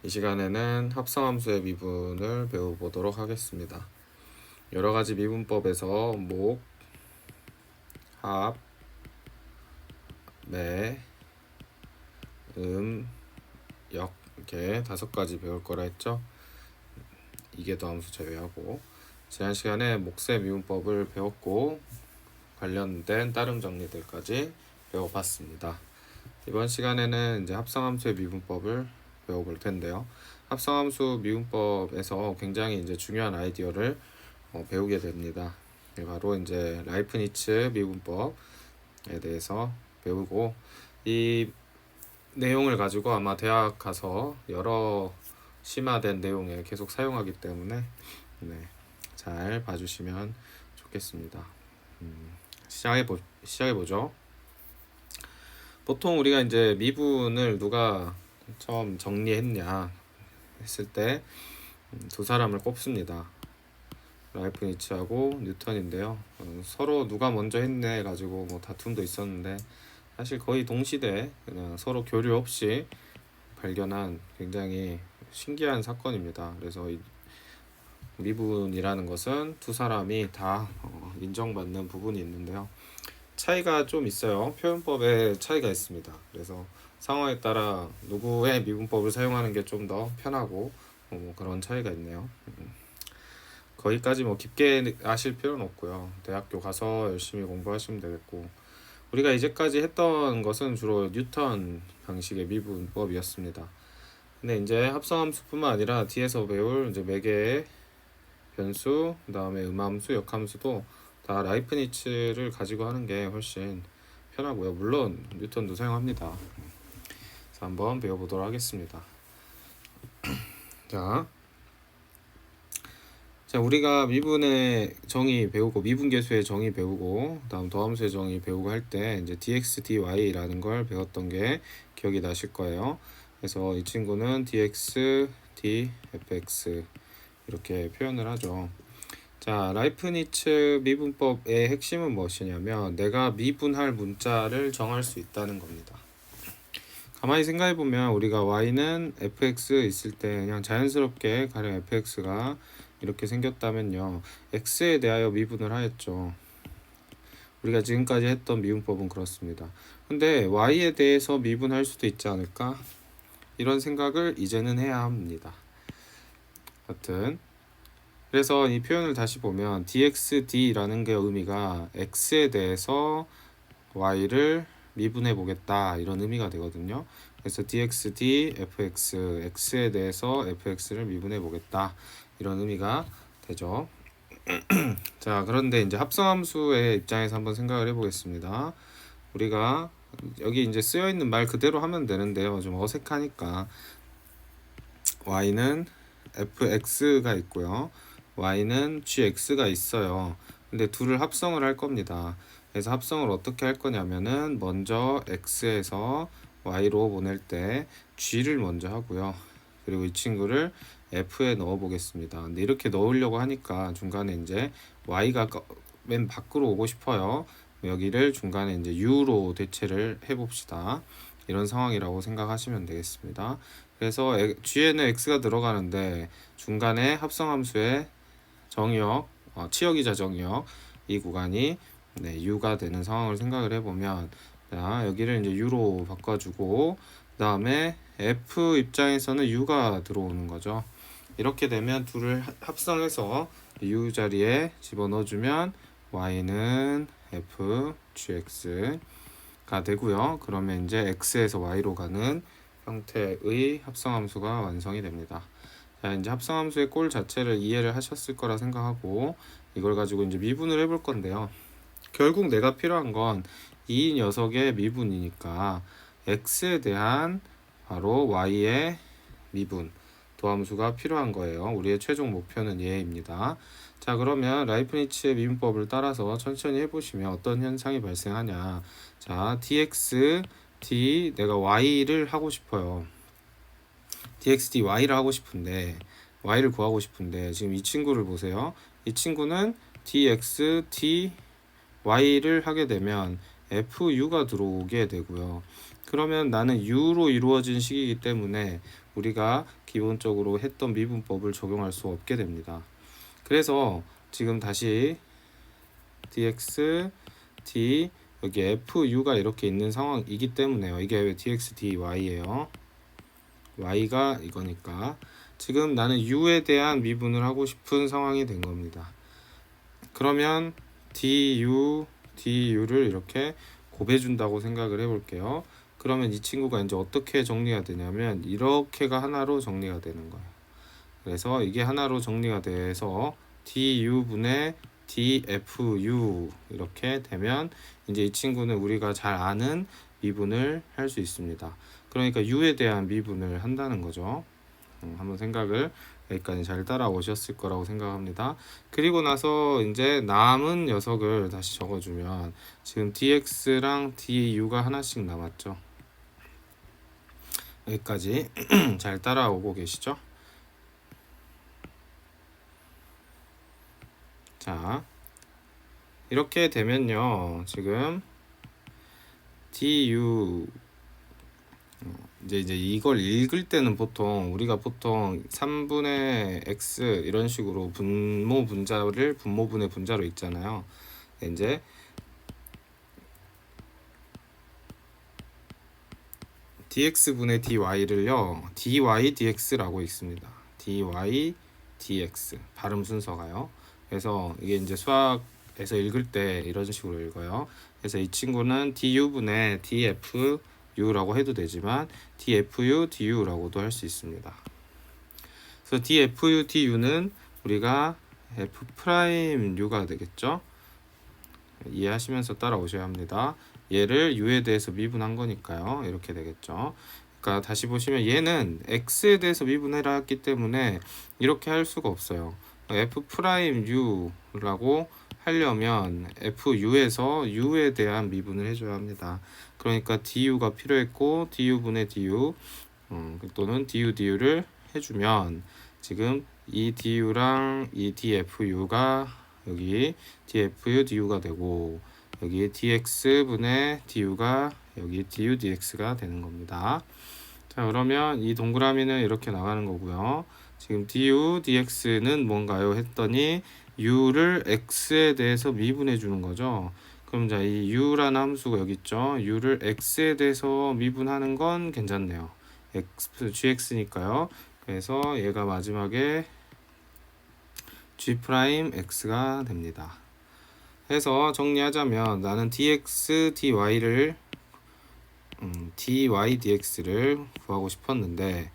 이 시간에는 합성함수의 미분을 배워보도록 하겠습니다. 여러가지 미분법에서 목, 합, 매, 역 이렇게 5가지 배울 거라 했죠. 이계도 함수 제외하고 지난 시간에 목세 미분법을 배웠고 관련된 따름 정리들까지 배워봤습니다. 이번 시간에는 이제 합성함수의 미분법을 배워볼 텐데요. 합성함수 미분법에서 굉장히 이제 중요한 아이디어를 배우게 됩니다. 바로 이제 라이프니츠 미분법에 대해서 배우고 이 내용을 가지고 아마 대학 가서 여러 심화된 내용에 계속 사용하기 때문에 잘 봐주시면 좋겠습니다. 시작해보죠. 보통 우리가 이제 미분을 누가 처음 정리했냐 했을 때 두 사람을 꼽습니다. 라이프니츠하고 뉴턴인데요. 서로 누가 먼저 했네 가지고 뭐 다툼도 있었는데 사실 거의 동시대 그냥 서로 교류 없이 발견한 굉장히 신기한 사건입니다. 그래서 이 미분이라는 것은 두 사람이 다 인정받는 부분이 있는데요. 차이가 좀 있어요. 표현법에 차이가 있습니다. 그래서 상황에 따라 누구의 미분법을 사용하는 게 좀 더 편하고 그런 차이가 있네요. 거기까지 뭐 깊게 아실 필요는 없고요. 대학교 가서 열심히 공부하시면 되겠고, 우리가 이제까지 했던 것은 주로 뉴턴 방식의 미분법이었습니다. 근데 이제 합성함수뿐만 아니라 뒤에서 배울 이제 매개의 변수, 그다음에 음함수, 역함수도 다 라이프니츠를 가지고 하는 게 훨씬 편하고요. 물론 뉴턴도 사용합니다. 그래서 한번 배워보도록 하겠습니다. 자, 우리가 미분의 정의 배우고 미분계수의 정의 배우고 다음 더함수의 정의 배우고 할 때 이제 dx, dy라는 걸 배웠던 게 기억이 나실 거예요. 그래서 이 친구는 dx, dfx 이렇게 표현을 하죠. 자, 라이프니츠 미분법의 핵심은 무엇이냐면 내가 미분할 문자를 정할 수 있다는 겁니다. 가만히 생각해보면 우리가 y는 fx 있을 때 그냥 자연스럽게 가령 fx가 이렇게 생겼다면요, x에 대하여 미분을 하였죠. 우리가 지금까지 했던 미분법은 그렇습니다. 근데 y에 대해서 미분할 수도 있지 않을까? 이런 생각을 이제는 해야 합니다. 하여튼 그래서 이 표현을 다시 보면 dxd라는 게 의미가 x에 대해서 y를 미분해 보겠다 이런 의미가 되거든요. 그래서 dxd fx, x에 대해서 fx를 미분해 보겠다 이런 의미가 되죠. 자, 그런데 이제 합성함수의 입장에서 한번 생각을 해보겠습니다. 우리가 여기 이제 쓰여 있는 말 그대로 하면 되는데요. 좀 어색하니까 y는 fx가 있고요, y는 gx가 있어요. 근데 둘을 합성을 할 겁니다. 그래서 합성을 어떻게 할 거냐면은 먼저 x에서 y로 보낼 때 g를 먼저 하고요. 그리고 이 친구를 f에 넣어 보겠습니다. 근데 이렇게 넣으려고 하니까 중간에 이제 y가 맨 밖으로 오고 싶어요. 여기를 중간에 이제 u로 대체를 해 봅시다. 이런 상황이라고 생각하시면 되겠습니다. 그래서 g에는 x가 들어가는데 중간에 합성함수의 정의역, 치역이자 정의역 이 구간이 u가 되는 상황을 생각을 해보면, 자, 여기를 이제 u로 바꿔주고 그 다음에 f 입장에서는 u가 들어오는 거죠. 이렇게 되면 둘을 합성해서 u 자리에 집어넣어주면 y는 f gx가 되고요. 그러면 이제 x에서 y로 가는 형태의 합성함수가 완성이 됩니다. 자, 이제 합성함수의 꼴 자체를 이해를 하셨을 거라 생각하고 이걸 가지고 이제 미분을 해볼 건데요. 결국 내가 필요한 건 이 녀석의 미분이니까 x에 대한 바로 y의 미분, 도함수가 필요한 거예요. 우리의 최종 목표는 얘입니다. 자, 그러면 라이프니츠의 미분법을 따라서 천천히 해보시면 어떤 현상이 발생하냐. 자, dx, d 내가 y를 하고 싶어요. dx, dy를 하고 싶은데 y를 구하고 싶은데 지금 이 친구를 보세요. 이 친구는 dx, dy를 하게 되면 fu가 들어오게 되고요. 그러면 나는 u로 이루어진 식이기 때문에 우리가 기본적으로 했던 미분법을 적용할 수 없게 됩니다. 그래서 지금 다시 dx d 여기 fu가 이렇게 있는 상황이기 때문에요. 이게 왜 dx dy예요. y가 이거니까 지금 나는 u에 대한 미분을 하고 싶은 상황이 된 겁니다. 그러면 du를 이렇게 곱해준다고 생각을 해볼게요. 그러면 이 친구가 이제 어떻게 정리가 되냐면 이렇게가 하나로 정리가 되는 거예요. 그래서 이게 하나로 정리가 돼서 du분의 dfu 이렇게 되면 이제 이 친구는 우리가 잘 아는 미분을 할 수 있습니다. 그러니까 u에 대한 미분을 한다는 거죠. 한번 생각을 여기까지 잘 따라오셨을 거라고 생각합니다. 그리고 나서 이제 남은 녀석을 다시 적어주면 지금 dx랑 du가 하나씩 남았죠. 여기까지 잘 따라오고 계시죠? 자, 이렇게 되면요. 지금 du 이제 이걸 읽을 때는 보통 우리가 보통 3분의 x 이런 식으로 분모 분자를 분모분의 분자로 읽잖아요. 이제 dx분의 dy를요 dy dx라고 읽습니다. dy dx 발음 순서가요. 그래서 이게 이제 수학에서 읽을 때 이런 식으로 읽어요. 그래서 이 친구는 du분의 dfu라고 해도 되지만 dfu du라고도 할 수 있습니다. 그래서 dfu du는 우리가 f 프라임 u가 되겠죠. 이해하시면서 따라오셔야 합니다. 얘를 u에 대해서 미분한 거니까요. 이렇게 되겠죠. 그러니까 다시 보시면 얘는 x에 대해서 미분해라 했기 때문에 이렇게 할 수가 없어요. f 프라임 u라고 하려면 fu에서 u에 대한 미분을 해줘야 합니다. 그러니까 du가 필요했고 du분의 du 또는 du를 해주면 지금 이 du랑 이 dfu가 여기 dfu du가 되고 여기 dx분의 du가 여기 du dx가 되는 겁니다. 자, 그러면 이 동그라미는 이렇게 나가는 거고요. 지금 du dx는 뭔가요? 했더니 u를 x에 대해서 미분해 주는 거죠. 그럼 자, 이 u라는 함수가 여기 있죠. u를 x에 대해서 미분하는 건 괜찮네요. gx니까요. 그래서 얘가 마지막에 g'x가 됩니다. 해서 정리하자면 나는 dx, dy를 dy, dx를 구하고 싶었는데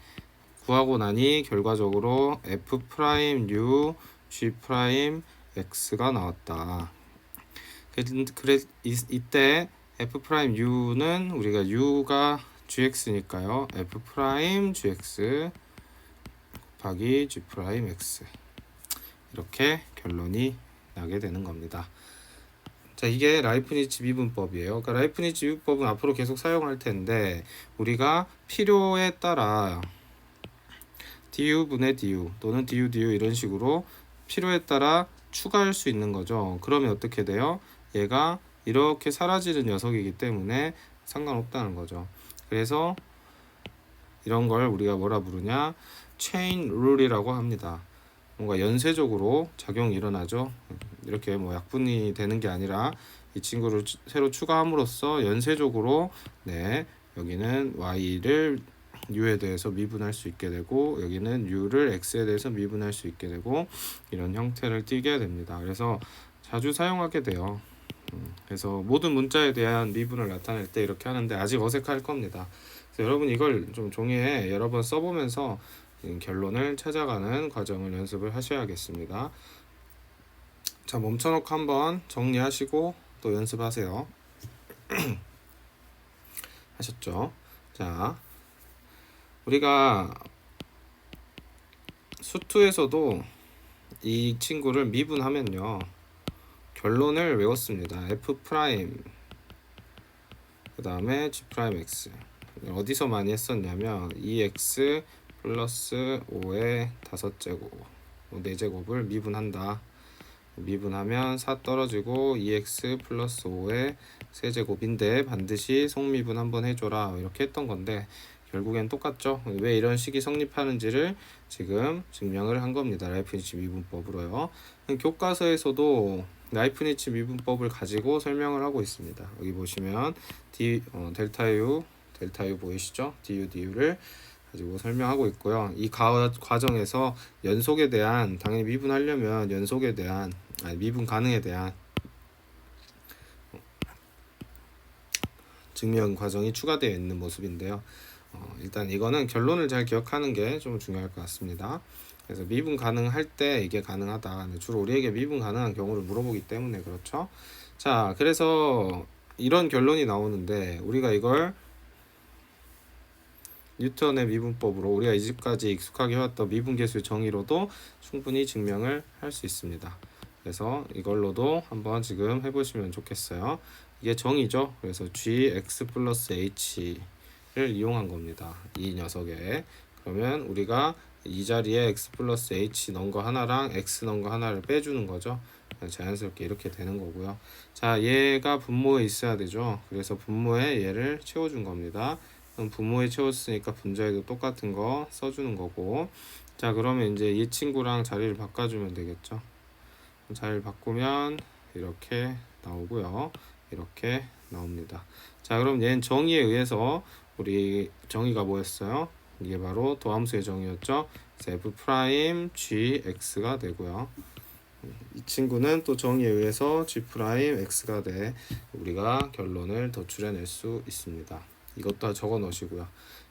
구하고 나니 결과적으로 f 프라임 u, g 프라임 x가 나왔다. 그래 이때 f 프라임 u는 우리가 u가 gx니까요. f 프라임 gx 곱하기 g 프라임 x 이렇게 결론이 나게 되는 겁니다. 자, 이게 라이프니츠 미분법이에요. 그러니까 라이프니츠 미분법은 앞으로 계속 사용할 텐데 우리가 필요에 따라 du분의 du 또는 du 이런 식으로 필요에 따라 추가할 수 있는 거죠. 그러면 어떻게 돼요? 얘가 이렇게 사라지는 녀석이기 때문에 상관없다는 거죠. 그래서 이런 걸 우리가 뭐라 부르냐? 체인 룰이라고 합니다. 뭔가 연쇄적으로 작용이 일어나죠. 이렇게 뭐 약분이 되는 게 아니라 이 친구를 새로 추가함으로써 연쇄적으로 여기는 y를 u에 대해서 미분할 수 있게 되고 여기는 u를 x에 대해서 미분할 수 있게 되고 이런 형태를 띠게 됩니다. 그래서 자주 사용하게 돼요. 그래서 모든 문자에 대한 미분을 나타낼 때 이렇게 하는데 아직 어색할 겁니다. 그래서 여러분 이걸 좀 종이에 여러 번 써보면서 결론을 찾아가는 과정을 연습을 하셔야겠습니다. 자, 멈춰놓고 한번 정리하시고 또 연습하세요. 하셨죠? 자, 우리가 수투에서도 이 친구를 미분하면요 결론을 외웠습니다. f 프라임 그 다음에 g 프라임 x 어디서 많이 했었냐면 2x 플러스 5의 5제곱 4제곱을 미분한다. 미분하면 4 떨어지고 2x 플러스 5의 세제곱인데 반드시 속미분 한번 해줘라 이렇게 했던 건데 결국엔 똑같죠. 왜 이런 식이 성립하는지를 지금 증명을 한 겁니다. 라이프니츠 미분법으로요. 교과서에서도 라이프니츠 미분법을 가지고 설명을 하고 있습니다. 여기 보시면 델타 U 보이시죠? du du를 가지고 설명하고 있고요. 이 과정에서 연속에 대한, 당연히 미분하려면 연속에 대한, 미분 가능에 대한 증명 과정이 추가되어 있는 모습인데요. 일단 이거는 결론을 잘 기억하는 게 좀 중요할 것 같습니다. 그래서 미분 가능할 때 이게 가능하다. 주로 우리에게 미분 가능한 경우를 물어보기 때문에 그렇죠. 자, 그래서 이런 결론이 나오는데 우리가 이걸 뉴턴의 미분법으로 우리가 이제까지 익숙하게 해왔던 미분계수의 정의로도 충분히 증명을 할 수 있습니다. 그래서 이걸로도 한번 지금 해보시면 좋겠어요. 이게 정의죠. 그래서 gx 플러스 h를 이용한 겁니다. 이 녀석에. 그러면 우리가 이 자리에 x 플러스 h 넣은 거 하나랑 x 넣은 거 하나를 빼주는 거죠. 자연스럽게 이렇게 되는 거고요. 자, 얘가 분모에 있어야 되죠. 그래서 분모에 얘를 채워준 겁니다. 그럼 분모에 채웠으니까 분자에도 똑같은 거 써주는 거고. 자, 그러면 이제 이 친구랑 자리를 바꿔주면 되겠죠. 자리를 바꾸면 이렇게 나오고요. 이렇게 나옵니다. 자, 그럼 얘는 정의에 의해서 우리 정의가 뭐였어요? 이게 바로 도함수의 정의였죠. f 프라임 gx가 되고요. 이 친구는 또 정의에 의해서 g 프라임 x가 돼 우리가 결론을 도출해낼 수 있습니다. 이것도 적어 놓으시고요.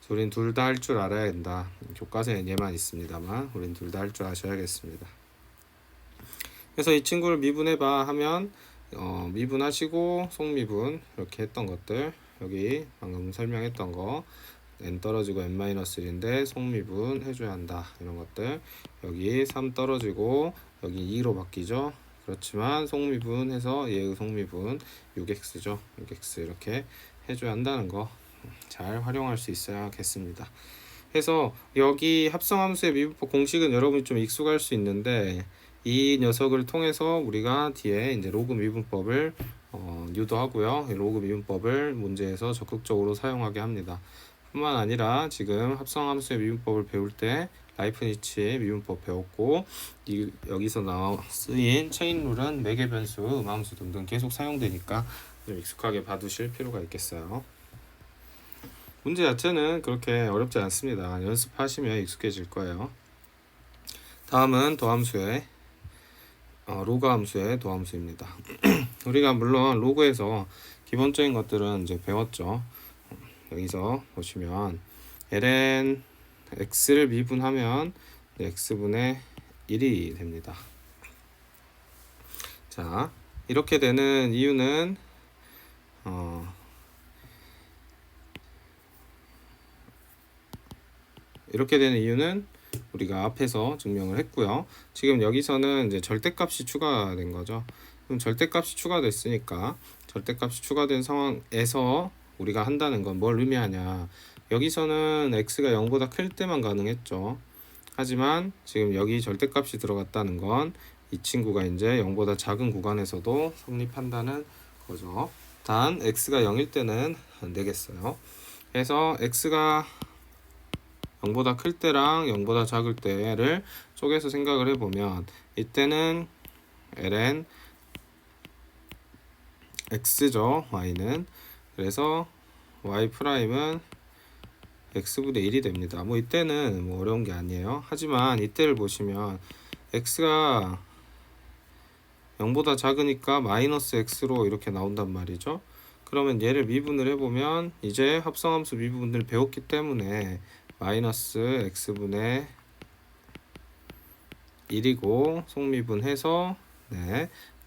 우린 둘 다 할 줄 알아야 된다. 교과서에 얘만 있습니다만 우린 둘 다 할 줄 아셔야겠습니다. 그래서 이 친구를 미분해봐 하면 미분하시고 속미분 이렇게 했던 것들, 여기 방금 설명했던 거 n 떨어지고 n-1인데 속미분 해줘야 한다. 이런 것들, 여기 3 떨어지고 여기 2로 바뀌죠. 그렇지만 속미분 해서 얘의 속미분 6x죠. 6x 이렇게 해줘야 한다는 거 잘 활용할 수 있어야겠습니다. 그래서 여기 합성함수의 미분법 공식은 여러분이 좀 익숙할 수 있는데 이 녀석을 통해서 우리가 뒤에 이제 로그 미분법을 유도하고요. 로그 미분법을 문제에서 적극적으로 사용하게 합니다. 뿐만 아니라 지금 합성함수의 미분법을 배울 때 라이프니츠 미분법 배웠고 여기서 쓰인 체인룰은 매개 변수, 음함수 등등 계속 사용되니까 좀 익숙하게 봐두실 필요가 있겠어요. 문제 자체는 그렇게 어렵지 않습니다. 연습하시면 익숙해질 거예요. 다음은 도함수의 로그 함수의 도함수입니다. 우리가 물론 로그에서 기본적인 것들은 이제 배웠죠. 여기서 보시면 ln x를 미분하면 x분의 1이 됩니다. 자, 이렇게 되는 이유는 우리가 앞에서 증명을 했고요. 지금 여기서는 이제 절대값이 추가된 거죠. 그럼 절대값이 추가됐으니까 절대값이 추가된 상황에서 우리가 한다는 건 뭘 의미하냐? 여기서는 x가 0보다 클 때만 가능했죠. 하지만 지금 여기 절대값이 들어갔다는 건 이 친구가 이제 0보다 작은 구간에서도 성립한다는 거죠. 단 x가 0일 때는 안 되겠어요. 그래서 x가 0보다 클 때랑 0보다 작을 때를 쪼개서 생각을 해보면 이때는 ln x죠. y는. 그래서 y 프라임은 x분의 1이 됩니다. 뭐 이때는 뭐 어려운 게 아니에요. 하지만 이때를 보시면 x가 0보다 작으니까 마이너스 x로 이렇게 나온단 말이죠. 그러면 얘를 미분을 해보면 이제 합성함수 미분을 배웠기 때문에 마이너스 x분의 1이고 속미분해서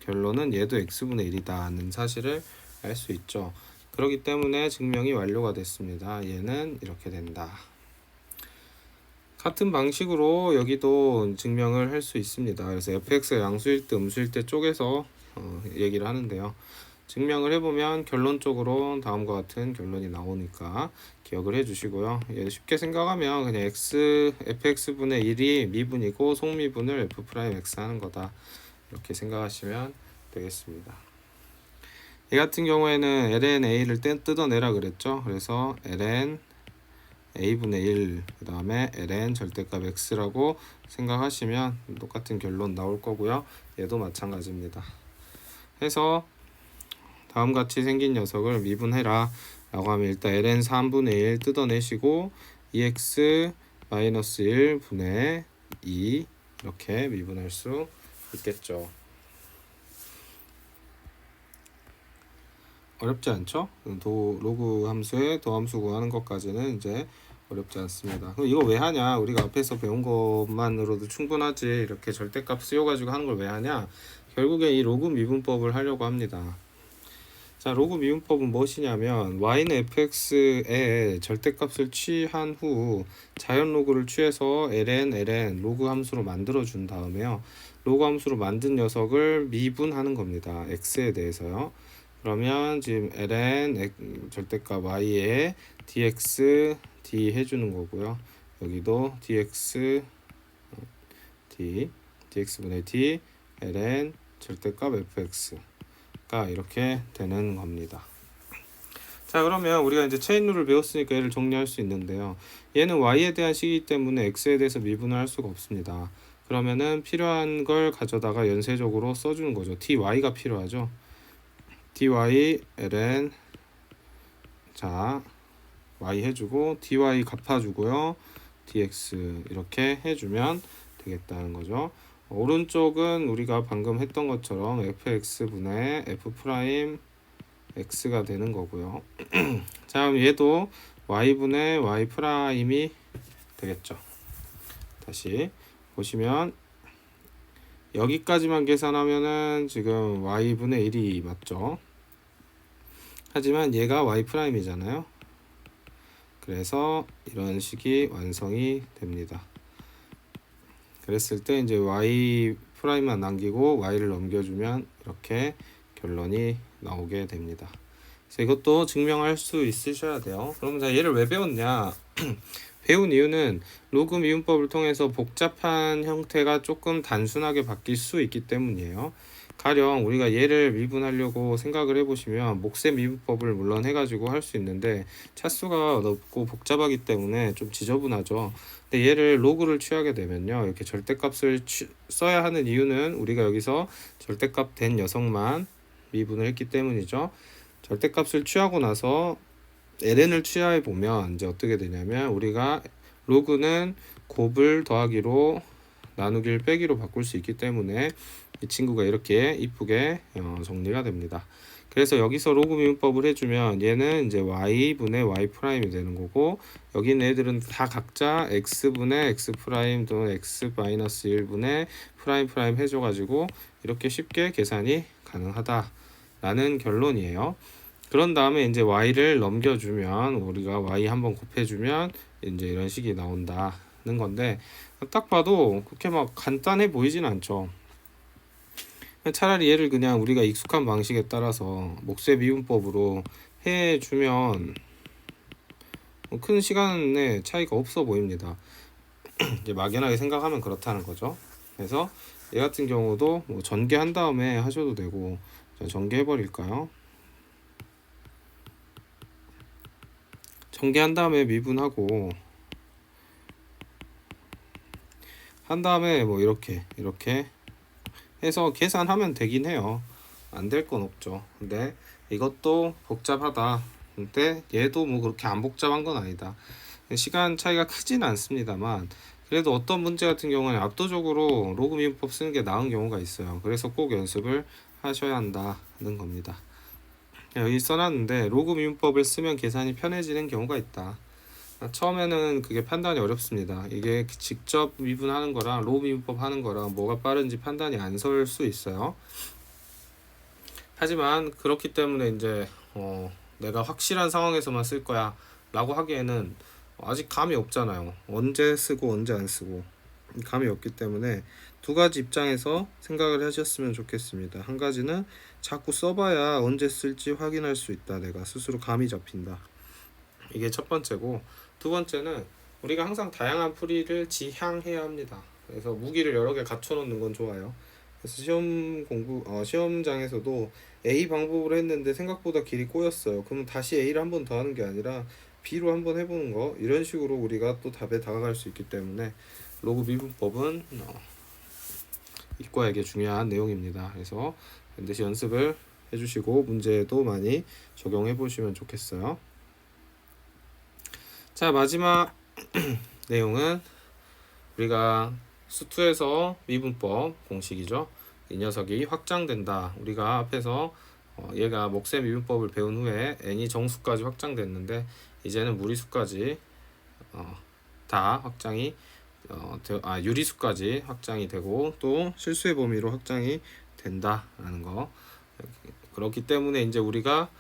결론은 얘도 x분의 1이다는 사실을 알 수 있죠. 그렇기 때문에 증명이 완료가 됐습니다. 얘는 이렇게 된다. 같은 방식으로 여기도 증명을 할 수 있습니다. 그래서 fx가 양수일 때 음수일 때 쪼개서 얘기를 하는데요. 증명을 해보면 결론적으로 다음과 같은 결론이 나오니까 기억을 해주시고요. 쉽게 생각하면 그냥 fx분의 1이 미분이고 속미분을 f'x 하는 거다. 이렇게 생각하시면 되겠습니다. 이 같은 경우에는 ln a를 뜯어내라 그랬죠. 그래서 ln a분의 1, 그 다음에 ln 절대값 x라고 생각하시면 똑같은 결론 나올 거고요. 얘도 마찬가지입니다. 해서 다음같이 생긴 녀석을 미분해라 라고 하면 일단 ln 3분의 1 뜯어내시고 2x 마이너스 1분의 2 이렇게 미분할 수 있겠죠. 어렵지 않죠? 로그 함수의 도함수 구하는 것까지는 이제 어렵지 않습니다. 그럼 이거 왜 하냐? 우리가 앞에서 배운 것만으로도 충분하지. 이렇게 절대값 쓰여가지고 하는 걸 왜 하냐? 결국에 이 로그 미분법을 하려고 합니다. 자, 로그 미분법은 무엇이냐면 y는 fx의 절대값을 취한 후 자연 로그를 취해서 ln 로그 함수로 만들어 준 다음에요. 로그 함수로 만든 녀석을 미분하는 겁니다. x에 대해서요. 그러면 지금 ln 절대값 y에 dx d 해주는 거고요. 여기도 dx dx분의 d ln 절대값 fx가 이렇게 되는 겁니다. 자, 그러면 우리가 이제 체인룰을 배웠으니까 얘를 정리할 수 있는데요. 얘는 y에 대한 식이기 때문에 x에 대해서 미분을 할 수가 없습니다. 그러면은 필요한 걸 가져다가 연쇄적으로 써주는 거죠. dy가 필요하죠. dy ln 자 y 해주고 dy 갚아주고요. dx 이렇게 해주면 되겠다는 거죠. 오른쪽은 우리가 방금 했던 것처럼 fx분의 f 프라임 x가 되는 거고요. 자, 그럼 얘도 y분의 y 프라임이 되겠죠. 다시 보시면 여기까지만 계산하면은 지금 y분의 1이 맞죠. 하지만 얘가 y 프라임이잖아요. 그래서 이런 식이 완성이 됩니다. 그랬을 때 이제 y 프라임만 남기고 y를 넘겨주면 이렇게 결론이 나오게 됩니다. 그래서 이것도 증명할 수 있으셔야 돼요. 그럼 자, 얘를 왜 배웠냐? 배운 이유는 로그 미분법을 통해서 복잡한 형태가 조금 단순하게 바뀔 수 있기 때문이에요. 가령 우리가 얘를 미분하려고 생각을 해보시면 목세 미분법을 물론 해가지고 할 수 있는데 차수가 넓고 복잡하기 때문에 좀 지저분하죠. 근데 얘를 로그를 취하게 되면요, 이렇게 절대값을 써야 하는 이유는 우리가 여기서 절대값 된 녀석만 미분을 했기 때문이죠. 절대값을 취하고 나서 ln을 취해 보면 이제 어떻게 되냐면 우리가 로그는 곱을 더하기로 나누기를 빼기로 바꿀 수 있기 때문에 이 친구가 이렇게 이쁘게 정리가 됩니다. 그래서 여기서 로그 미분법을 해주면 얘는 이제 y분의 y 프라임이 되는 거고, 여기 있는 애들은 다 각자 x분의 x 프라임 또는 x 마이너스 1분의 프라임 해줘가지고 이렇게 쉽게 계산이 가능하다라는 결론이에요. 그런 다음에 이제 y를 넘겨주면 우리가 y 한번 곱해주면 이제 이런 식이 나온다는 건데, 딱 봐도 그렇게 막 간단해 보이진 않죠. 차라리 얘를 그냥 우리가 익숙한 방식에 따라서 목세 미분법으로 해주면 큰 시간의 차이가 없어 보입니다. 이제 막연하게 생각하면 그렇다는 거죠. 그래서 얘 같은 경우도 뭐 전개한 다음에 하셔도 되고, 전개해 버릴까요? 전개한 다음에 미분하고 한 다음에 뭐 이렇게 해서 계산하면 되긴 해요. 안 될 건 없죠. 근데 이것도 복잡하다. 근데 얘도 뭐 그렇게 안 복잡한 건 아니다. 시간 차이가 크진 않습니다만 그래도 어떤 문제 같은 경우는 압도적으로 로그 미분법 쓰는 게 나은 경우가 있어요. 그래서 꼭 연습을 하셔야 한다는 겁니다. 여기 써놨는데 로그 미분법을 쓰면 계산이 편해지는 경우가 있다. 처음에는 그게 판단이 어렵습니다. 이게 직접 미분하는 거랑 로그 미분법 하는 거랑 뭐가 빠른지 판단이 안 설 수 있어요. 하지만 그렇기 때문에 이제 내가 확실한 상황에서만 쓸 거야 라고 하기에는 아직 감이 없잖아요. 언제 쓰고 언제 안 쓰고 감이 없기 때문에 두 가지 입장에서 생각을 하셨으면 좋겠습니다. 한 가지는 자꾸 써봐야 언제 쓸지 확인할 수 있다. 내가 스스로 감이 잡힌다. 이게 첫 번째고, 두 번째는 우리가 항상 다양한 풀이를 지향해야 합니다. 그래서 무기를 여러 개 갖춰 놓는 건 좋아요. 그래서 시험장에서도 A 방법으로 했는데 생각보다 길이 꼬였어요. 그러면 다시 A를 한 번 더 하는 게 아니라 b로 한번 해보는 거, 이런 식으로 우리가 또 답에 다가갈 수 있기 때문에 로그 미분법은 이과에게 중요한 내용입니다. 그래서 반드시 연습을 해주시고 문제도 많이 적용해 보시면 좋겠어요. 자, 마지막 내용은 우리가 수투에서 미분법 공식이죠. 이 녀석이 확장된다. 우리가 앞에서 얘가 목세 미분법을 배운 후에 n이 정수까지 확장됐는데 이제는 무리수까지 다 확장이 유리수까지 확장이 되고 또 실수의 범위로 확장이 된다라는 거. 그렇기 때문에 이제 우리가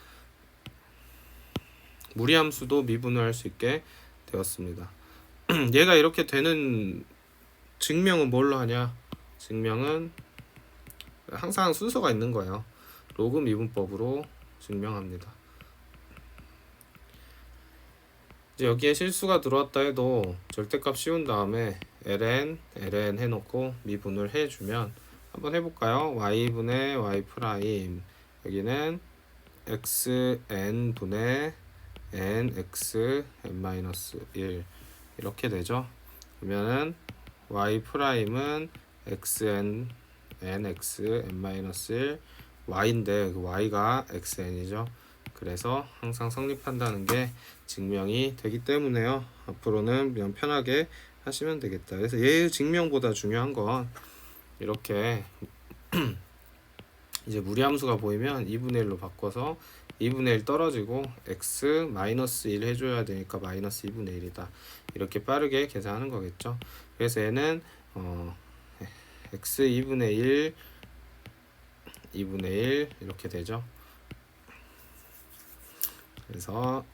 무리함수도 미분을 할 수 있게 되었습니다. 얘가 이렇게 되는 증명은 뭘로 하냐? 증명은 항상 순서가 있는 거예요. 로그 미분법으로 증명합니다. 이제 여기에 실수가 들어왔다 해도 절대값 씌운 다음에 ln 해놓고 미분을 해주면 한번 해볼까요? y분의 y 프라임, 여기는 xn 분의 nx n-1 이렇게 되죠. 그러면은 y 프라임은 xn nx n-1 y인데 그 y가 xn이죠. 그래서 항상 성립한다는 게 증명이 되기 때문에요. 앞으로는 그냥 편하게 하시면 되겠다. 그래서 얘의 증명보다 중요한 건 이렇게 이제 무리함수가 보이면 2분의 1로 바꿔서 2분의 1 떨어지고 x 마이너스 1 해줘야 되니까 마이너스 2분의 1이다. 이렇게 빠르게 계산하는 거겠죠. 그래서 얘는 x 2분의 1 2분의 1 이렇게 되죠. 그래서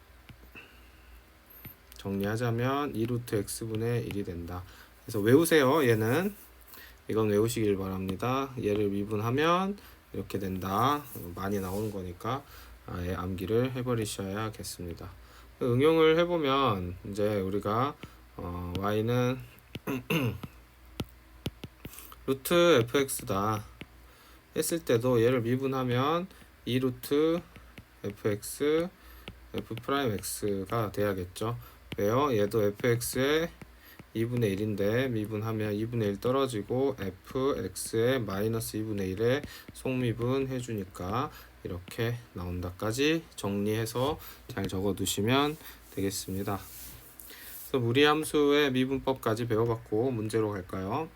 정리하자면 2루트 x분의 1이 된다. 그래서 외우세요. 얘는 이건 외우시길 바랍니다. 얘를 미분하면 이렇게 된다. 많이 나오는 거니까 아예 암기를 해버리셔야겠습니다. 응용을 해보면 이제 우리가 y는 루트 fx다 했을 때도 얘를 미분하면 2루트 fx f 프라임 x가 돼야겠죠. 왜요? 얘도 fx의 2분의 1인데 미분하면 2분의 1 떨어지고 fx의 마이너스 2분의 1에 속미분 해주니까 이렇게 나온다까지 정리해서 잘 적어두시면 되겠습니다. 그래서 무리함수의 미분법까지 배워봤고 문제로 갈까요?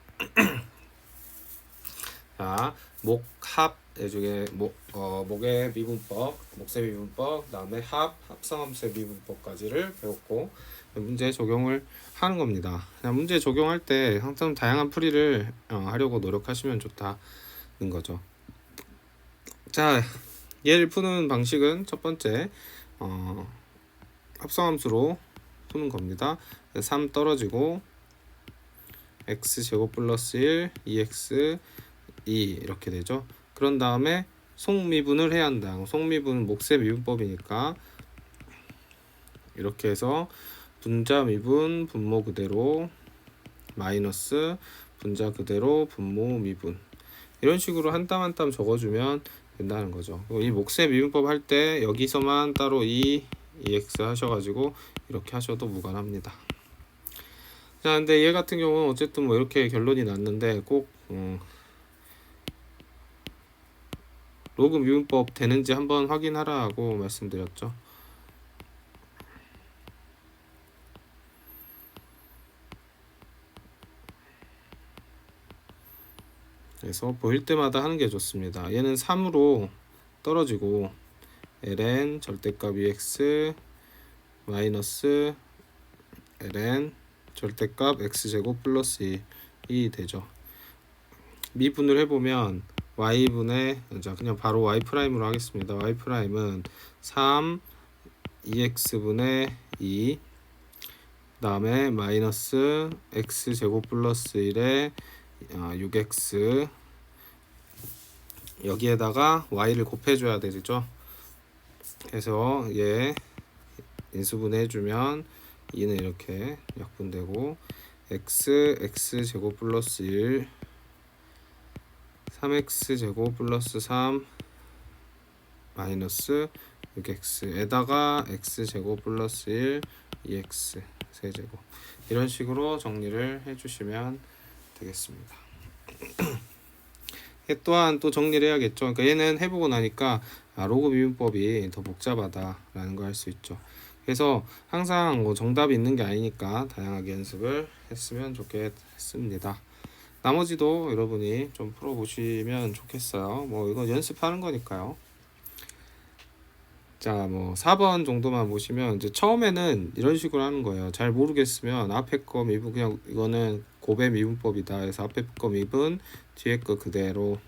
자, 목합 중에 목의 미분법, 목세 미분법, 그다음에 합성함수의 미분법까지를 배웠고 문제 적용을 하는 겁니다. 그냥 문제 적용할 때 항상 다양한 풀이를 하려고 노력하시면 좋다는 거죠. 자, 얘를 푸는 방식은 첫 번째 합성함수로 푸는 겁니다. 3 떨어지고 x제곱 플러스 1 2x 2 이렇게 되죠. 그런 다음에 속미분을 해야 한다. 속미분은 목세 미분법이니까 이렇게 해서 분자 미분 분모 그대로 마이너스 분자 그대로 분모 미분 이런 식으로 한 땀 한 땀 적어주면 된다는 거죠. 이 목세 미분법 할 때 여기서만 따로 2x 하셔가지고 이렇게 하셔도 무관합니다. 자, 근데 얘 같은 경우는 어쨌든 뭐 이렇게 결론이 났는데 꼭 로그 미분법 되는지 한번 확인하라고 말씀드렸죠. 그래서 보일 때마다 하는 게 좋습니다. 얘는 3으로 떨어지고 ln 절대값 2x 마이너스 ln 절대값 x제곱 플러스 2이 되죠. 미분을 해보면 y분의 그냥 바로 y 프라임으로 하겠습니다. y 프라임은 3 2x분의 2 다음에 마이너스 x제곱 플러스 1에 6x 여기에다가 y를 곱해줘야 되죠. 그래서 얘 인수분해 해주면 2는 이렇게 약분되고 x제곱 플러스 1 3x제곱 플러스 3 마이너스 6x에다가 x제곱 플러스 1 2x 세제곱 이런 식으로 정리를 해주시면 되겠습니다. 또한 또 정리를 해야겠죠. 그러니까 얘는 해보고 나니까 로그 미분법이 더 복잡하다라는 걸 알 수 있죠. 그래서 항상 뭐 정답이 있는 게 아니니까 다양하게 연습을 했으면 좋겠습니다. 나머지도 여러분이 좀 풀어보시면 좋겠어요. 뭐 이거 연습하는 거니까요. 자, 뭐 4번 정도만 보시면 이제 처음에는 이런 식으로 하는 거예요. 잘 모르겠으면 앞에 거 미분 그냥 이거는 곱의 미분법이다. 그래서 앞에 거 미분, 뒤에 거 그대로.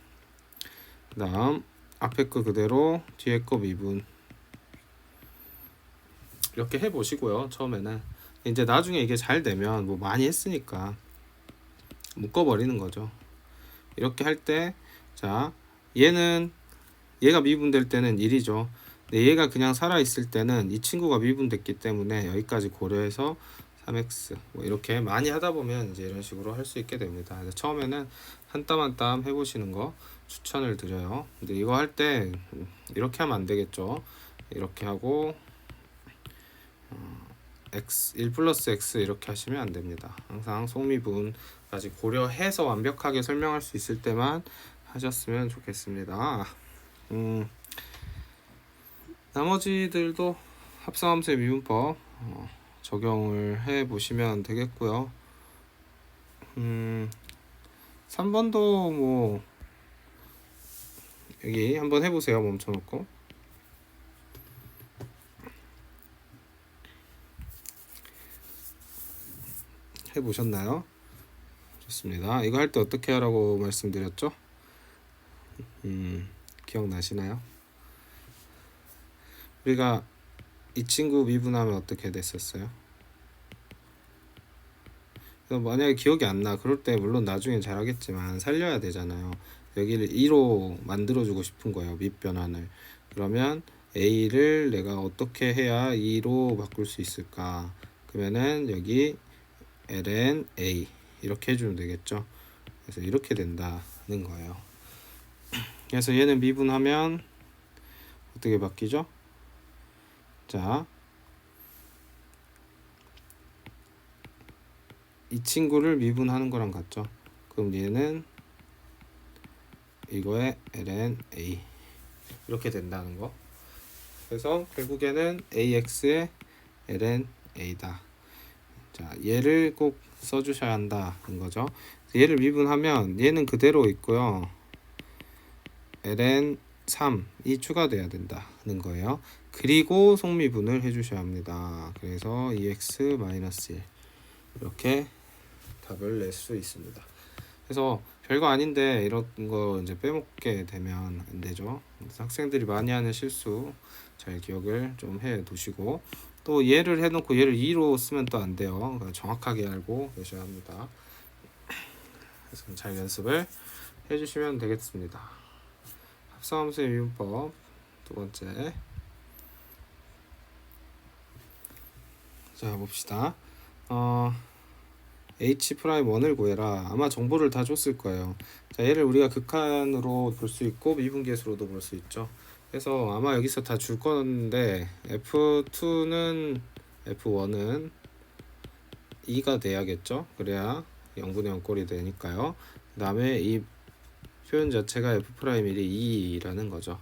그다음 앞에 거 그대로, 뒤에 거 미분. 이렇게 해 보시고요. 처음에는 이제 나중에 이게 잘 되면 뭐 많이 했으니까 묶어 버리는 거죠. 이렇게 할 때 자, 얘가 미분될 때는 1이죠. 근데 얘가 그냥 살아있을 때는 이 친구가 미분됐기 때문에 여기까지 고려해서 3x 뭐 이렇게 많이 하다 보면 이제 이런 식으로 할 수 있게 됩니다. 그래서 처음에는 한 땀 한 땀 해보시는 거 추천을 드려요. 근데 이거 할 때 이렇게 하면 안 되겠죠. 이렇게 하고 x 1 플러스 x 이렇게 하시면 안 됩니다. 항상 속미분까지 고려해서 완벽하게 설명할 수 있을 때만 하셨으면 좋겠습니다. 나머지들도 합성함수의 미분법 적용을 해 보시면 되겠고요. 3번도 뭐 여기 한번 해보세요. 멈춰놓고 해보셨나요? 좋습니다. 이거 할 때 어떻게 하라고 말씀드렸죠? 기억나시나요? 우리가 이 친구 미분하면 어떻게 됐었어요? 만약에 기억이 안 나, 그럴 때 물론 나중에 잘하겠지만 살려야 되잖아요. 여기를 2로 만들어주고 싶은 거예요. 밑변환을. 그러면 a를 내가 어떻게 해야 2로 바꿀 수 있을까? 그러면은 여기 ln a 이렇게 해주면 되겠죠. 그래서 이렇게 된다는 거예요. 그래서 얘는 미분하면 어떻게 바뀌죠? 자, 이 친구를 미분하는 거랑 같죠. 그럼 얘는 이거의 ln a 이렇게 된다는 거. 그래서 결국에는 ax의 ln a다. 자, 얘를 꼭 써주셔야 한다는 거죠. 얘를 미분하면 얘는 그대로 있고요. ln 3이 추가돼야 된다는 거예요. 그리고 속미분을 해주셔야 합니다. 그래서 2x-1 이렇게 답을 낼 수 있습니다. 그래서 별거 아닌데 이런 거 이제 빼먹게 되면 안 되죠. 학생들이 많이 하는 실수 잘 기억을 좀 해 두시고 또 얘를 해놓고 얘를 2로 쓰면 또 안 돼요. 그러니까 정확하게 알고 계셔야 합니다. 그래서 잘 연습을 해주시면 되겠습니다. 합성함수의 미분법 두 번째. 자, 봅시다. h'1을 구해라. 아마 정보를 다 줬을 거예요. 자, 얘를 우리가 극한으로 볼 수 있고 미분계수로도 볼 수 있죠. 그래서 아마 여기서 다 줄 건데 F1은 2가 돼야겠죠. 그래야 0분의 0 꼴이 되니까요. 그 다음에 이 표현 자체가 F'1이 2라는 거죠.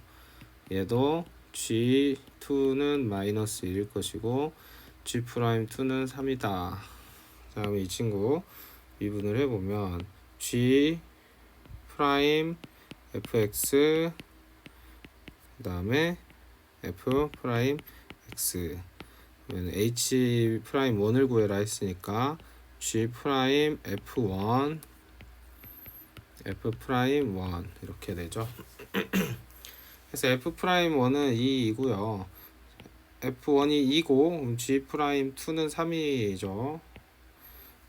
얘도 G2는 마이너스 1일 것이고 G'2는 3이다. 다음에 이 친구 미분을 해보면 G 프라임 fx 그 다음에 f 프라임 x 그러면 h 프라임 1을 구해라 했으니까 G 프라임 f1 f 프라임 1 이렇게 되죠. 그래서 f 프라임 1은 2이고요. f1이 2고 G 프라임 2는 3이죠.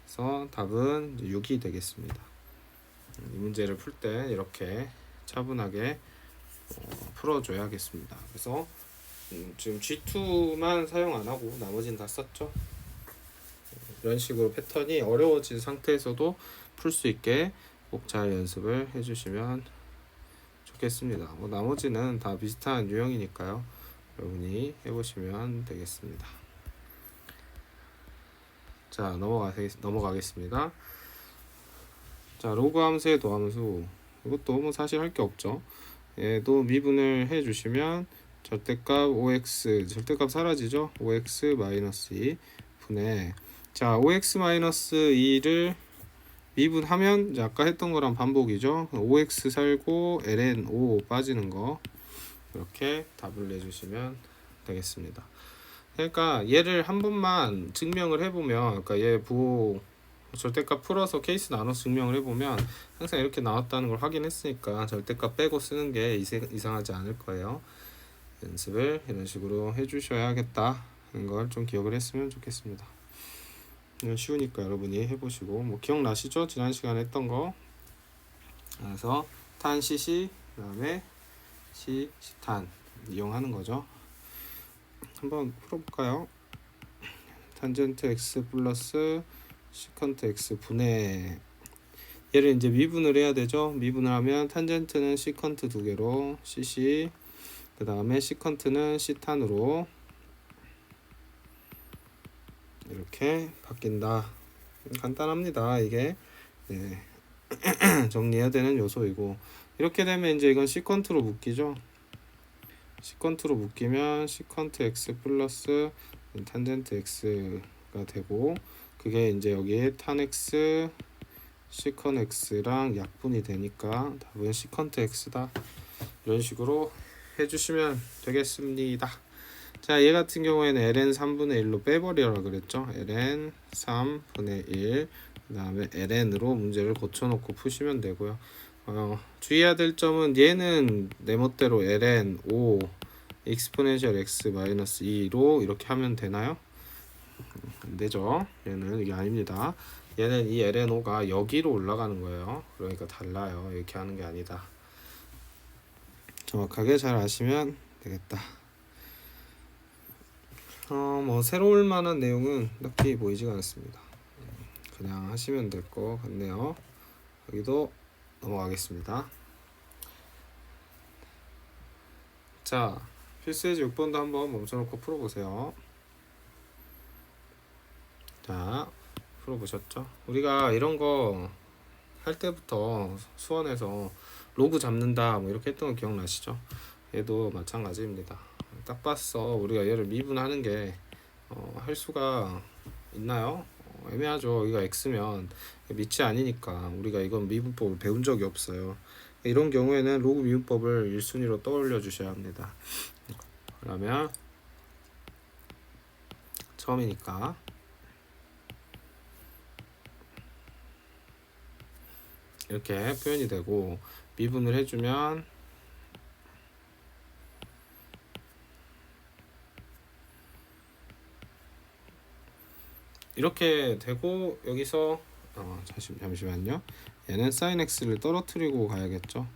그래서 답은 6이 되겠습니다. 이 문제를 풀 때 이렇게 차분하게 풀어줘야겠습니다. 그래서 지금 G2만 사용 안 하고 나머지는 다 썼죠. 이런 식으로 패턴이 어려워진 상태에서도 풀 수 있게 꼭 잘 연습을 해주시면 좋겠습니다. 뭐 나머지는 다 비슷한 유형이니까요. 여러분이 해보시면 되겠습니다. 자, 넘어가겠습니다. 자, 로그 함수의 도함수, 이것도 뭐 사실 할 게 없죠. 얘도 미분을 해주시면 절대값 5x, 절대값 사라지죠. 5x-2 분의, 자, 5x-2를 미분하면 이제 아까 했던 거랑 반복이죠. 5x 살고 ln 5 빠지는 거, 이렇게 답을 내주시면 되겠습니다. 그러니까 얘를 한 번만 증명을 해보면, 그러니까 얘 부호 절대값 풀어서 케이스 나눠서 증명을 해보면 항상 이렇게 나왔다는 걸 확인했으니까 절대값 빼고 쓰는 게 이상하지 않을 거예요. 연습을 이런 식으로 해주셔야겠다 하는 걸 좀 기억을 했으면 좋겠습니다. 쉬우니까 여러분이 해보시고, 뭐 기억나시죠? 지난 시간에 했던 거. 그래서 탄 CC, 그 다음에 C탄 이용하는 거죠. 한번 풀어볼까요? 탄젠트 x 플러스 시컨트 x 분의, 얘를 이제 미분을 해야 되죠. 미분을 하면 탄젠트는 시컨트 두 개로 cc, 그 다음에 시컨트는 c탄으로 이렇게 바뀐다. 간단합니다. 이게 네. 정리해야 되는 요소이고, 이렇게 되면 이제 이건 시컨트로 묶이죠. 시컨트로 묶이면 시컨트 x 플러스 탄젠트 x가 되고, 그게 이제 여기에 탄 x, 시컨 x랑 약분이 되니까 답은 시컨트 x다. 이런 식으로 해주시면 되겠습니다. 자, 얘 같은 경우에는 ln 3분의 1로 빼버리라 그랬죠. ln 3분의 1, 그 다음에 ln으로 문제를 고쳐놓고 푸시면 되고요. 주의해야 될 점은 얘는 내 멋대로 ln 5 exponential x 마이너스 2로 이렇게 하면 되나요? 안 되죠. 얘는 이게 아닙니다. 얘는 이 ln5가 여기로 올라가는 거예요. 그러니까 달라요. 이렇게 하는 게 아니다. 정확하게 잘 아시면 되겠다. 뭐 새로울 만한 내용은 딱히 보이지가 않습니다. 그냥 하시면 될 것 같네요. 여기도 넘어가겠습니다. 자, 필수예제 6번도 한번 멈춰놓고 풀어보세요. 자, 풀어보셨죠? 우리가 이런 거 할 때부터 수원에서 로그 잡는다 뭐 이렇게 했던 거 기억나시죠? 얘도 마찬가지입니다. 딱 봤어 우리가 얘를 미분하는 게 할 수가 있나요? 애매하죠. 여기가 x면 밑이 아니니까 우리가 이건 미분법을 배운 적이 없어요. 이런 경우에는 로그 미분법을 1순위로 떠올려 주셔야 합니다. 그러면 처음이니까 이렇게 표현이 되고, 미분을 해주면 이렇게 되고, 여기서 잠시만요. 얘는 sin x를 떨어뜨리고 가야겠죠.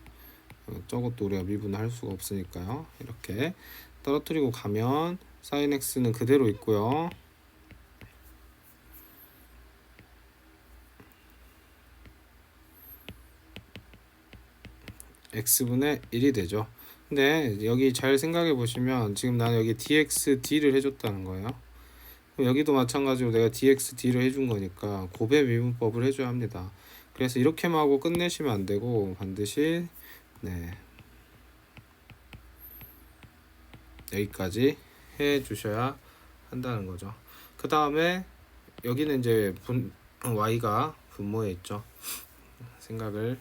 저것도 우리가 미분을 할 수가 없으니까요. 이렇게 떨어뜨리고 가면 sin x는 그대로 있고요. x분의 1이 되죠. 근데 여기 잘 생각해 보시면 지금 나는 여기 dxd를 해줬다는 거예요. 여기도 마찬가지로 내가 dxd를 해준 거니까 곱의 미분법을 해줘야 합니다. 그래서 이렇게만 하고 끝내시면 안 되고 반드시 여기까지 해 주셔야 한다는 거죠. 그 다음에 여기는 이제 y가 분모에 있죠. 생각을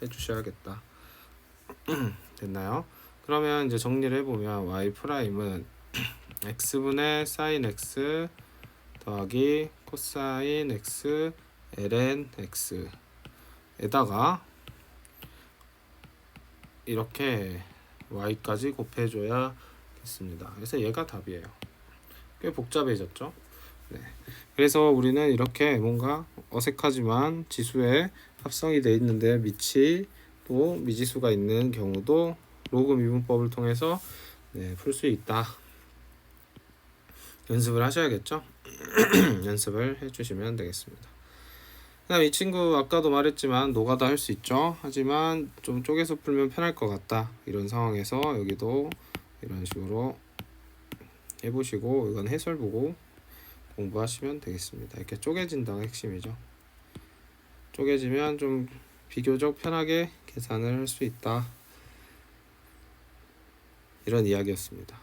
해 주셔야겠다. 됐나요? 그러면 이제 정리를 해보면 y 프라임은 x분의 sin x 더하기 코사인 x ln x 에다가 이렇게 y까지 곱해줘야겠습니다. 그래서 얘가 답이에요. 꽤 복잡해졌죠? 네. 그래서 우리는 이렇게 뭔가 어색하지만 지수에 합성이 되어 있는데 밑이 또 미지수가 있는 경우도 로그 미분법을 통해서 풀 수 있다. 연습을 하셔야겠죠? 연습을 해주시면 되겠습니다. 그다음 이 친구 아까도 말했지만 노가다 할 수 있죠. 하지만 좀 쪼개서 풀면 편할 것 같다. 이런 상황에서 여기도 이런 식으로 해보시고 이건 해설 보고 공부하시면 되겠습니다. 이렇게 쪼개진다가 핵심이죠. 쪼개지면 좀 비교적 편하게 계산을 할 수 있다, 이런 이야기였습니다.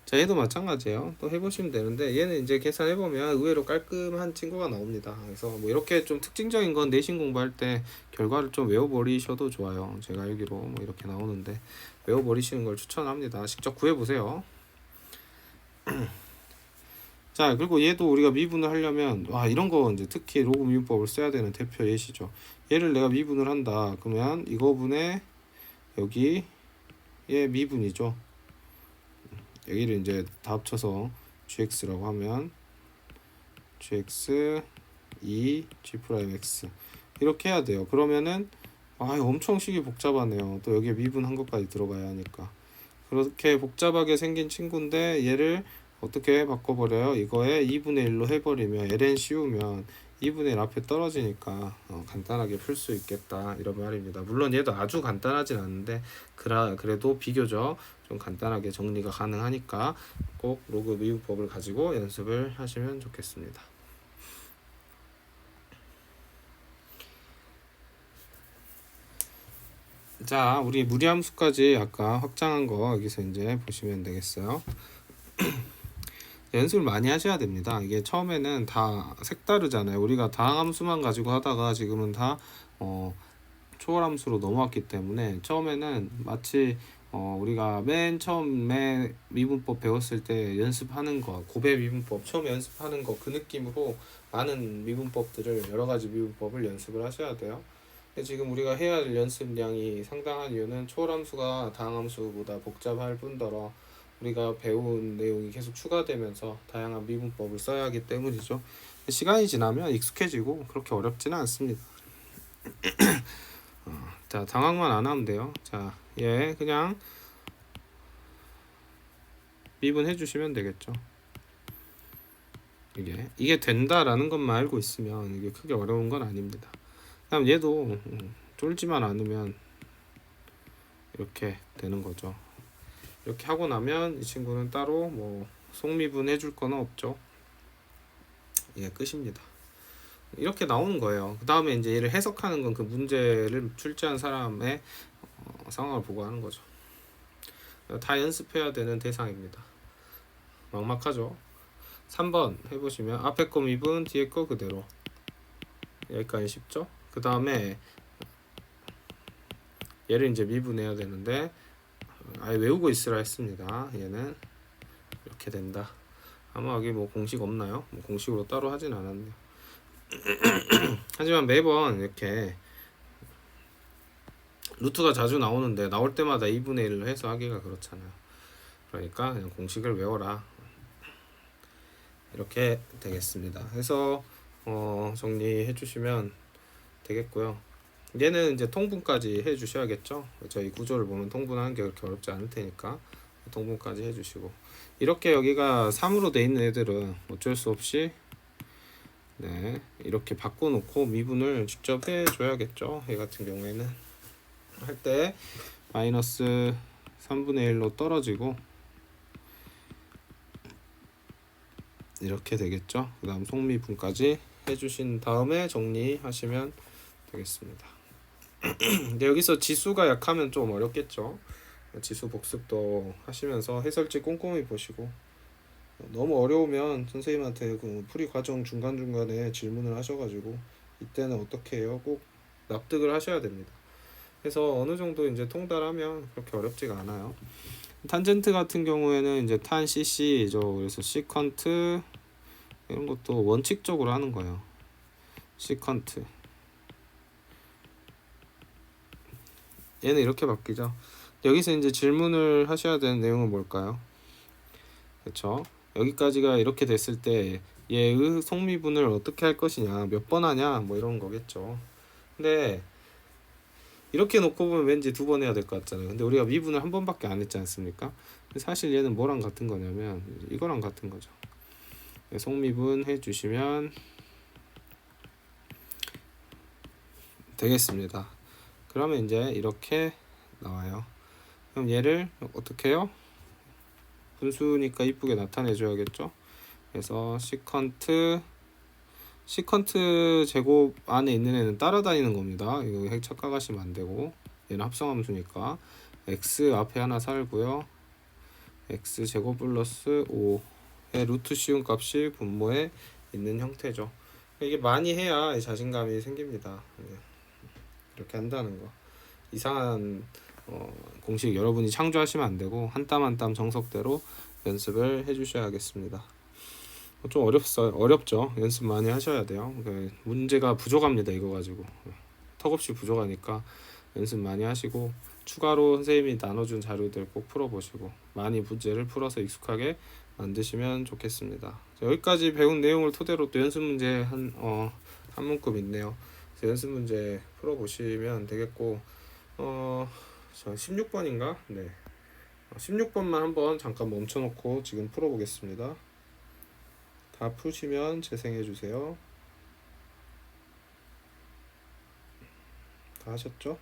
자, 얘도 마찬가지예요. 또 해보시면 되는데 얘는 이제 계산해보면 의외로 깔끔한 친구가 나옵니다. 그래서 뭐 이렇게 좀 특징적인 건 내신 공부할 때 결과를 좀 외워버리셔도 좋아요. 제가 알기로 뭐 이렇게 나오는데 외워버리시는 걸 추천합니다. 직접 구해보세요. 자, 그리고 얘도 우리가 미분을 하려면 이런 거 이제 특히 로그 미분법을 써야 되는 대표 예시죠. 얘를 내가 미분을 한다 그러면 이거분의 여기 얘 미분이죠. 여기를 이제 다 합쳐서 gx라고 하면 gx 2 g'(x) 이렇게 해야 돼요. 그러면은 엄청 식이 복잡하네요. 또 여기에 미분한 것까지 들어가야 하니까. 그렇게 복잡하게 생긴 친구인데 얘를 어떻게 바꿔버려요? 이거에 2분의 1로 해버리면 ln 씌우면 2분의 1 앞에 떨어지니까 간단하게 풀 수 있겠다, 이런 말입니다. 물론 얘도 아주 간단하진 않은데 그래도 비교적 좀 간단하게 정리가 가능하니까 꼭 로그 미분법을 가지고 연습을 하시면 좋겠습니다. 자, 우리 무리함수까지 아까 확장한 거 여기서 이제 보시면 되겠어요. 연습을 많이 하셔야 됩니다. 이게 처음에는 다 색다르잖아요. 우리가 다항함수만 가지고 하다가 지금은 다 초월함수로 넘어왔기 때문에 처음에는 마치 우리가 맨 처음에 미분법 배웠을 때 연습하는 거, 고배 미분법 처음 연습하는 거 그 느낌으로 많은 미분법들을, 여러 가지 미분법을 연습을 하셔야 돼요. 지금 우리가 해야 할 연습량이 상당한 이유는 초월함수가 다항함수보다 복잡할 뿐더러 우리가 배운 내용이 계속 추가되면서 다양한 미분법을 써야 하기 때문이죠. 시간이 지나면 익숙해지고 그렇게 어렵지는 않습니다. 자, 당황만 안 하면 돼요. 자, 얘 그냥 미분해 주시면 되겠죠. 이게 된다라는 것만 알고 있으면 이게 크게 어려운 건 아닙니다. 그다음 얘도 쫄지만 않으면 이렇게 되는 거죠. 이렇게 하고 나면 이 친구는 따로 뭐 속미분 해줄 거는 없죠. 이게 끝입니다. 이렇게 나오는 거예요. 그 다음에 이제 얘를 해석하는 건 그 문제를 출제한 사람의 상황을 보고 하는 거죠. 다 연습해야 되는 대상입니다. 막막하죠. 3번 해보시면 앞에 거 미분, 뒤에 거 그대로. 여기까지 쉽죠. 그 다음에 얘를 이제 미분해야 되는데 아예 외우고 있으라 했습니다. 얘는 이렇게 된다. 아마 여기 뭐 공식 없나요? 뭐 공식으로 따로 하진 않았네요. 하지만 매번 이렇게 루트가 자주 나오는데 나올 때마다 2분의 1로 해서 하기가 그렇잖아요. 그러니까 그냥 공식을 외워라, 이렇게 되겠습니다. 해서 정리해 주시면 되겠고요. 얘는 이제 통분까지 해 주셔야겠죠. 저희 구조를 보면 통분하는 게 그렇게 어렵지 않을 테니까 통분까지 해 주시고, 이렇게 여기가 3으로 돼 있는 애들은 어쩔 수 없이 이렇게 바꿔놓고 미분을 직접 해 줘야겠죠. 얘 같은 경우에는 할 때 마이너스 3분의 1로 떨어지고 이렇게 되겠죠. 그 다음 속미분까지 해주신 다음에 정리하시면 되겠습니다. 근데 여기서 지수가 약하면 좀 어렵겠죠. 지수 복습도 하시면서 해설지 꼼꼼히 보시고, 너무 어려우면 선생님한테 그 풀이 과정 중간중간에 질문을 하셔가지고 이때는 어떻게 해요? 꼭 납득을 하셔야 됩니다. 그래서 어느 정도 이제 통달하면 그렇게 어렵지가 않아요. 탄젠트 같은 경우에는 이제 탄 CC죠. 그래서 시컨트 이런 것도 원칙적으로 하는 거예요. 시컨트 얘는 이렇게 바뀌죠. 여기서 이제 질문을 하셔야 되는 내용은 뭘까요? 그렇죠. 여기까지가 이렇게 됐을 때 얘의 속미분을 어떻게 할 것이냐, 몇 번 하냐, 뭐 이런 거겠죠. 근데 이렇게 놓고 보면 왠지 2번 해야 될 것 같잖아요. 근데 우리가 미분을 1번밖에 안 했지 않습니까? 사실 얘는 뭐랑 같은 거냐면 이거랑 같은 거죠. 속미분 해주시면 되겠습니다. 그러면 이제 이렇게 나와요. 그럼 얘를 어떻게 해요? 분수니까 이쁘게 나타내줘야겠죠. 그래서 시컨트 제곱 안에 있는 애는 따라다니는 겁니다. 이거 핵 착각하시면 안 되고, 얘는 합성함수니까 x 앞에 하나 살고요. x 제곱 플러스 5의 루트 씌운 값이 분모에 있는 형태죠. 이게 많이 해야 자신감이 생깁니다. 이렇게 한다는 거. 이상한 공식 여러분이 창조하시면 안 되고 한 땀 한 땀 정석대로 연습을 해주셔야겠습니다. 좀 어렵죠. 연습 많이 하셔야 돼요. 문제가 부족합니다. 이거 가지고 턱없이 부족하니까 연습 많이 하시고, 추가로 선생님이 나눠준 자료들 꼭 풀어보시고 많이 문제를 풀어서 익숙하게 만드시면 좋겠습니다. 여기까지 배운 내용을 토대로 또 연습 문제 한 문급 있네요. 그래서 연습 문제 풀어보시면 되겠고, 16번인가? 네. 16번만 한번 잠깐 멈춰놓고 지금 풀어보겠습니다. 다 푸시면 재생해주세요. 다 하셨죠?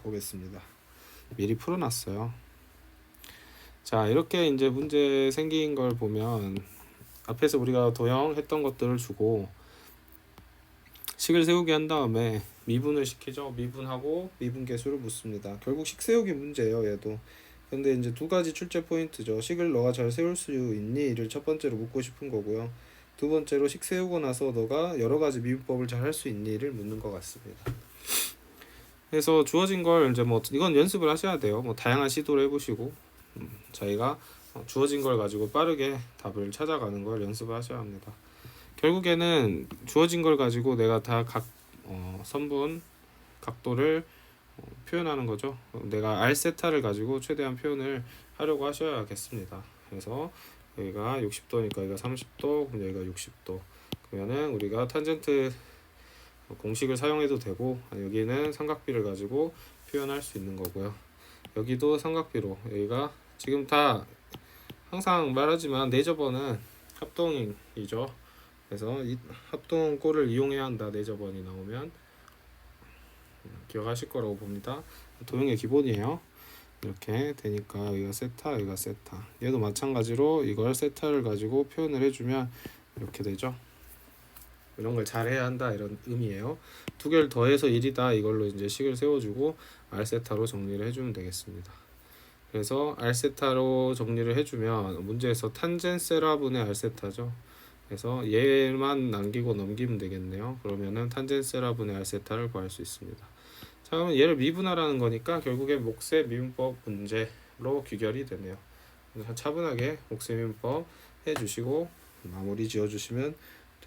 보겠습니다. 미리 풀어놨어요. 자, 이렇게 이제 문제 생긴 걸 보면 앞에서 우리가 도형했던 것들을 주고 식을 세우게 한 다음에 미분을 시키죠. 미분하고 미분계수를 묻습니다. 결국 식 세우기 문제예요, 얘도. 근데 이제 두 가지 출제 포인트죠. 식을 너가 잘 세울 수 있니?를 첫 번째로 묻고 싶은 거고요. 두 번째로 식 세우고 나서 너가 여러 가지 미분법을 잘 할 수 있니?를 묻는 것 같습니다. 그래서 주어진 걸 이제 뭐 이건 연습을 하셔야 돼요. 뭐 다양한 시도를 해보시고 저희가 주어진 걸 가지고 빠르게 답을 찾아가는 걸 연습을 하셔야 합니다. 결국에는 주어진 걸 가지고 내가 다 각 선분 각도를 표현하는 거죠. 내가 R세타를 가지고 최대한 표현을 하려고 하셔야겠습니다. 그래서 여기가 60도니까 여기가 30도, 그럼 여기가 60도. 그러면은 우리가 탄젠트 공식을 사용해도 되고, 여기는 삼각비를 가지고 표현할 수 있는 거고요. 여기도 삼각비로, 여기가 지금 다 항상 말하지만 네저번은 합동이죠. 그래서 이 합동꼴을 이용해야 한다. 네저번이 나오면 기억하실 거라고 봅니다. 도형의 기본이에요. 이렇게 되니까 여기가 세타, 여기가 세타. 얘도 마찬가지로 이걸 세타를 가지고 표현을 해주면 이렇게 되죠. 이런 걸 잘해야 한다, 이런 의미예요. 두 개를 더해서 1이다, 이걸로 이제 식을 세워주고 R세타로 정리를 해주면 되겠습니다. 그래서 R세타로 정리를 해주면 문제에서 탄젠세라분의 R세타죠. 그래서 얘만 남기고 넘기면 되겠네요. 그러면은 탄젠세라분의 R세타를 구할 수 있습니다. 자, 그러면 얘를 미분하라는 거니까 결국에 목세 미분법 문제로 귀결이 되네요. 차분하게 목세 미분법 해주시고 마무리 지어주시면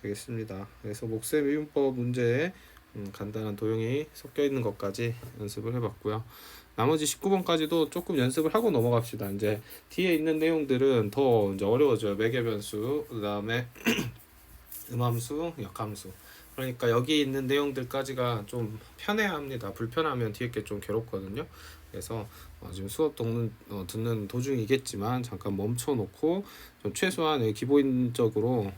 되겠습니다. 그래서 목세 미분법 문제에 간단한 도형이 섞여 있는 것까지 연습을 해봤고요. 나머지 19번까지도 조금 연습을 하고 넘어갑시다. 이제 뒤에 있는 내용들은 더 이제 어려워져요. 매개변수, 그 다음에 음함수, 역함수. 그러니까 여기 있는 내용들까지가 좀 편해야 합니다. 불편하면 뒤에 게 좀 괴롭거든요. 그래서 지금 수업 듣는 도중이겠지만 잠깐 멈춰놓고 좀 최소한 기본적으로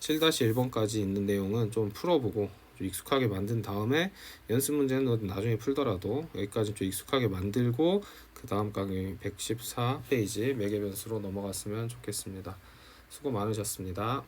7-1번까지 있는 내용은 좀 풀어보고 좀 익숙하게 만든 다음에 연습 문제는 나중에 풀더라도 여기까지 좀 익숙하게 만들고 그 다음 강의 114페이지 매개변수로 넘어갔으면 좋겠습니다. 수고 많으셨습니다.